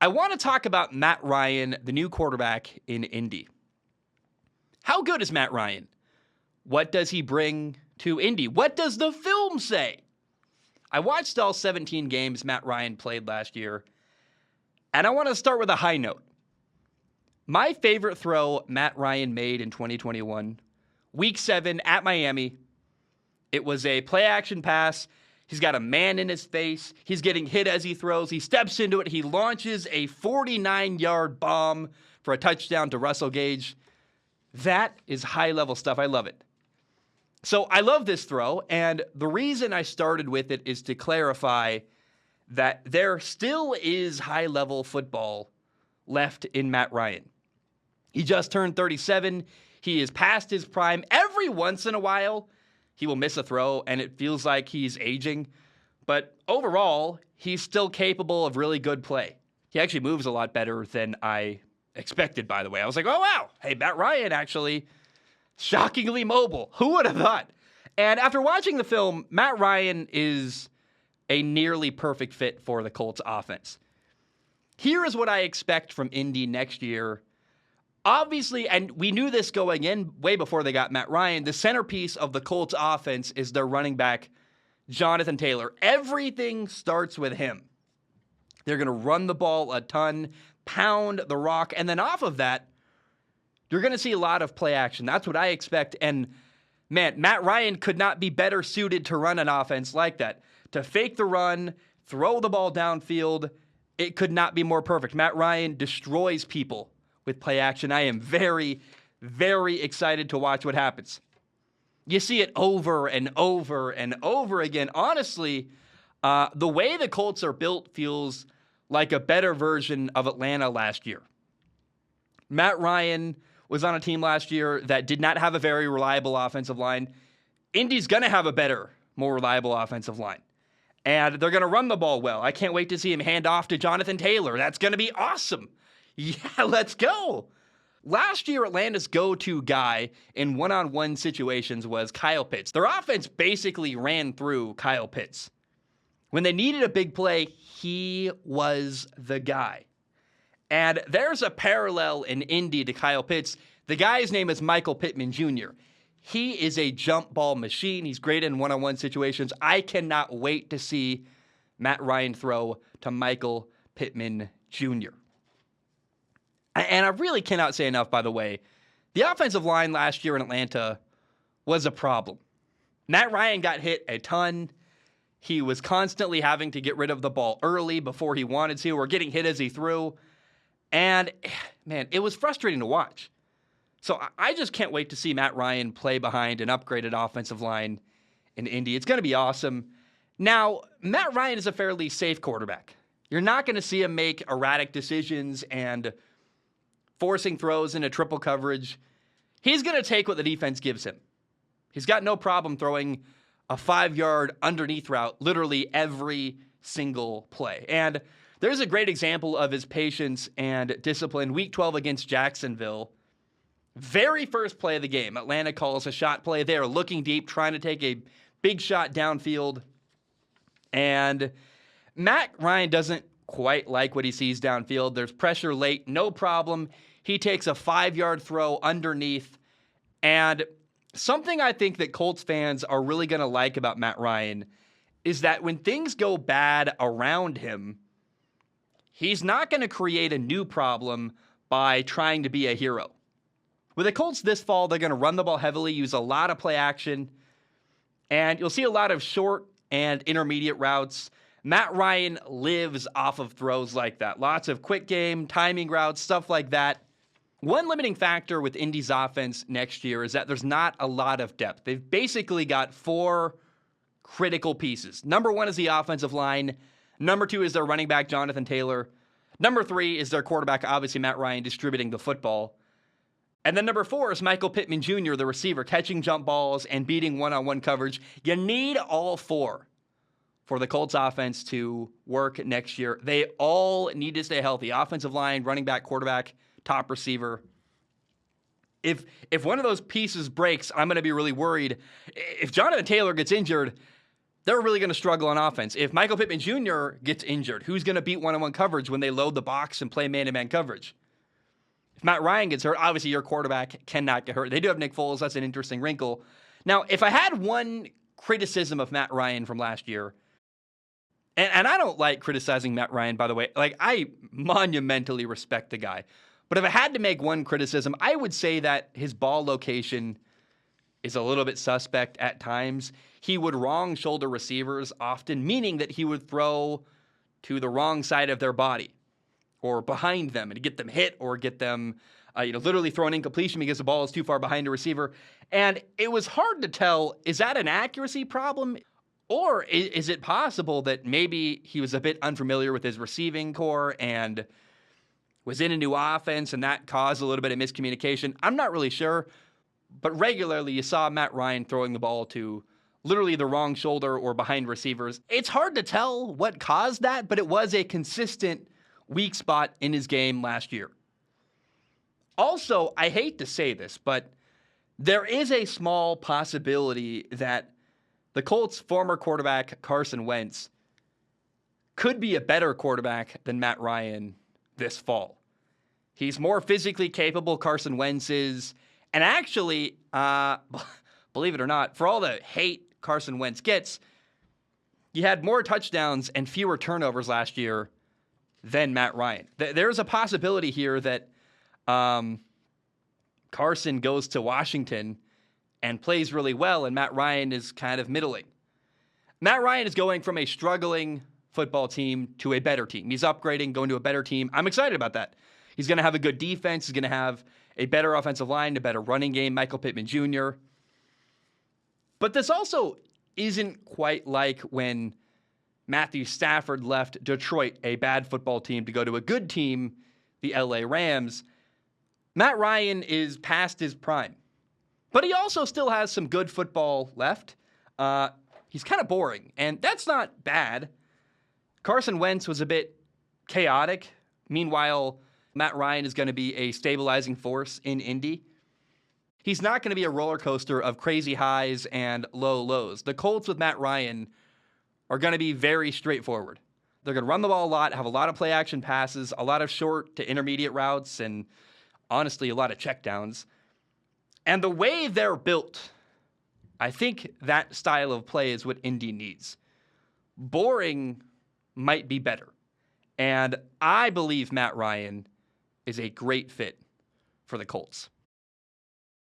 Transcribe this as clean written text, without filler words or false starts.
I want to talk about Matt Ryan, the new quarterback in Indy. How good is Matt Ryan? What does he bring to Indy? What does the film say? I watched all 17 games Matt Ryan played last year, and I want to start with a high note. My favorite throw Matt Ryan made in 2021, Week 7 at Miami, it was a play-action pass. He's got a man in his face. He's getting hit as he throws. He steps into it. He launches a 49-yard bomb for a touchdown to Russell Gage. That is high-level stuff. I love it. So I love this throw, and the reason I started with it is to clarify that there still is high-level football left in Matt Ryan. He just turned 37. He is past his prime. Every once in a while, he will miss a throw, and it feels like he's aging. But overall, he's still capable of really good play. He actually moves a lot better than I expected, by the way. I was like, oh, wow. Hey, Matt Ryan actually shockingly mobile. Who would have thought? And after watching the film, Matt Ryan is a nearly perfect fit for the Colts offense. Here is what I expect from Indy next year. Obviously, and we knew this going in way before they got Matt Ryan, the centerpiece of the Colts offense is their running back, Jonathan Taylor. Everything starts with him. They're going to run the ball a ton, pound the rock, and then off of that, you're going to see a lot of play action. That's what I expect. And man, Matt Ryan could not be better suited to run an offense like that. To fake the run, throw the ball downfield, it could not be more perfect. Matt Ryan destroys people with play action. I am very, very excited to watch what happens. You see it over and over and over again. Honestly, the way the Colts are built feels like a better version of Atlanta last year. Matt Ryan was on a team last year that did not have a very reliable offensive line. Indy's going to have a better, more reliable offensive line. And they're going to run the ball well. I can't wait to see him hand off to Jonathan Taylor. That's going to be awesome. Yeah, let's go. Last year, Atlanta's go-to guy in one-on-one situations was Kyle Pitts. Their offense basically ran through Kyle Pitts. When they needed a big play, he was the guy. And there's a parallel in Indy to Kyle Pitts. The guy's name is Michael Pittman Jr. He is a jump ball machine. He's great in one-on-one situations. I cannot wait to see Matt Ryan throw to Michael Pittman Jr. And I really cannot say enough, by the way, the offensive line last year in Atlanta was a problem. Matt Ryan got hit a ton. He was constantly having to get rid of the ball early before he wanted to, or getting hit as he threw. And, man, it was frustrating to watch. So I just can't wait to see Matt Ryan play behind an upgraded offensive line in Indy. It's going to be awesome. Now, Matt Ryan is a fairly safe quarterback. You're not going to see him make erratic decisions and forcing throws into triple coverage. He's going to take what the defense gives him. He's got no problem throwing a 5-yard underneath route literally every single play. And there's a great example of his patience and discipline. Week 12 against Jacksonville, very first play of the game, Atlanta calls a shot play. They are looking deep, trying to take a big shot downfield. And Matt Ryan doesn't quite like what he sees downfield. There's pressure late, no problem. He takes a 5-yard throw underneath. And something I think that Colts fans are really going to like about Matt Ryan is that when things go bad around him, he's not going to create a new problem by trying to be a hero. With the Colts this fall, they're going to run the ball heavily, use a lot of play action, and you'll see a lot of short and intermediate routes. Matt Ryan lives off of throws like that. Lots of quick game, timing routes, stuff like that. One limiting factor with Indy's offense next year is that there's not a lot of depth. They've basically got 4 critical pieces. Number 1 is the offensive line. Number 2 is their running back, Jonathan Taylor. Number 3 is their quarterback, obviously Matt Ryan, distributing the football. And then number 4 is Michael Pittman Jr., the receiver, catching jump balls and beating one-on-one coverage. You need all 4 for the Colts offense to work next year. They all need to stay healthy. Offensive line, running back, quarterback, top receiver. If one of those pieces breaks, I'm going to be really worried. If Jonathan Taylor gets injured, they're really going to struggle on offense. If Michael Pittman Jr. gets injured, who's going to beat one-on-one coverage when they load the box and play man-to-man coverage? If Matt Ryan gets hurt, obviously your quarterback cannot get hurt. They do have Nick Foles. That's an interesting wrinkle. Now, if I had one criticism of Matt Ryan from last year, and I don't like criticizing Matt Ryan, by the way. Like, I monumentally respect the guy. But if I had to make one criticism, I would say that his ball location is a little bit suspect at times. He would wrong shoulder receivers often, meaning that he would throw to the wrong side of their body or behind them and get them hit or get them literally throw an incompletion because the ball is too far behind a receiver. And it was hard to tell, is that an accuracy problem? Or is it possible that maybe he was a bit unfamiliar with his receiving core and was in a new offense and that caused a little bit of miscommunication? I'm not really sure. But regularly you saw Matt Ryan throwing the ball to literally the wrong shoulder or behind receivers. It's hard to tell what caused that, but it was a consistent weak spot in his game last year. Also, I hate to say this, but there is a small possibility that the Colts' former quarterback, Carson Wentz, could be a better quarterback than Matt Ryan this fall. He's more physically capable, Carson Wentz is. And actually, believe it or not, for all the hate Carson Wentz gets, he had more touchdowns and fewer turnovers last year than Matt Ryan. There's a possibility here that Carson goes to Washington and plays really well, and Matt Ryan is kind of middling. Matt Ryan is going from a struggling football team to a better team. He's upgrading, going to a better team. I'm excited about that. He's going to have a good defense. He's going to have a better offensive line, a better running game, Michael Pittman Jr. But this also isn't quite like when Matthew Stafford left Detroit, a bad football team, to go to a good team, the LA Rams. Matt Ryan is past his prime. But he also still has some good football left. He's kind of boring, and that's not bad. Carson Wentz was a bit chaotic. Meanwhile, Matt Ryan is going to be a stabilizing force in Indy. He's not going to be a roller coaster of crazy highs and low lows. The Colts with Matt Ryan are going to be very straightforward. They're going to run the ball a lot, have a lot of play action passes, a lot of short to intermediate routes, and honestly, a lot of checkdowns. And the way they're built, I think that style of play is what Indy needs. Boring might be better. And I believe Matt Ryan is a great fit for the Colts.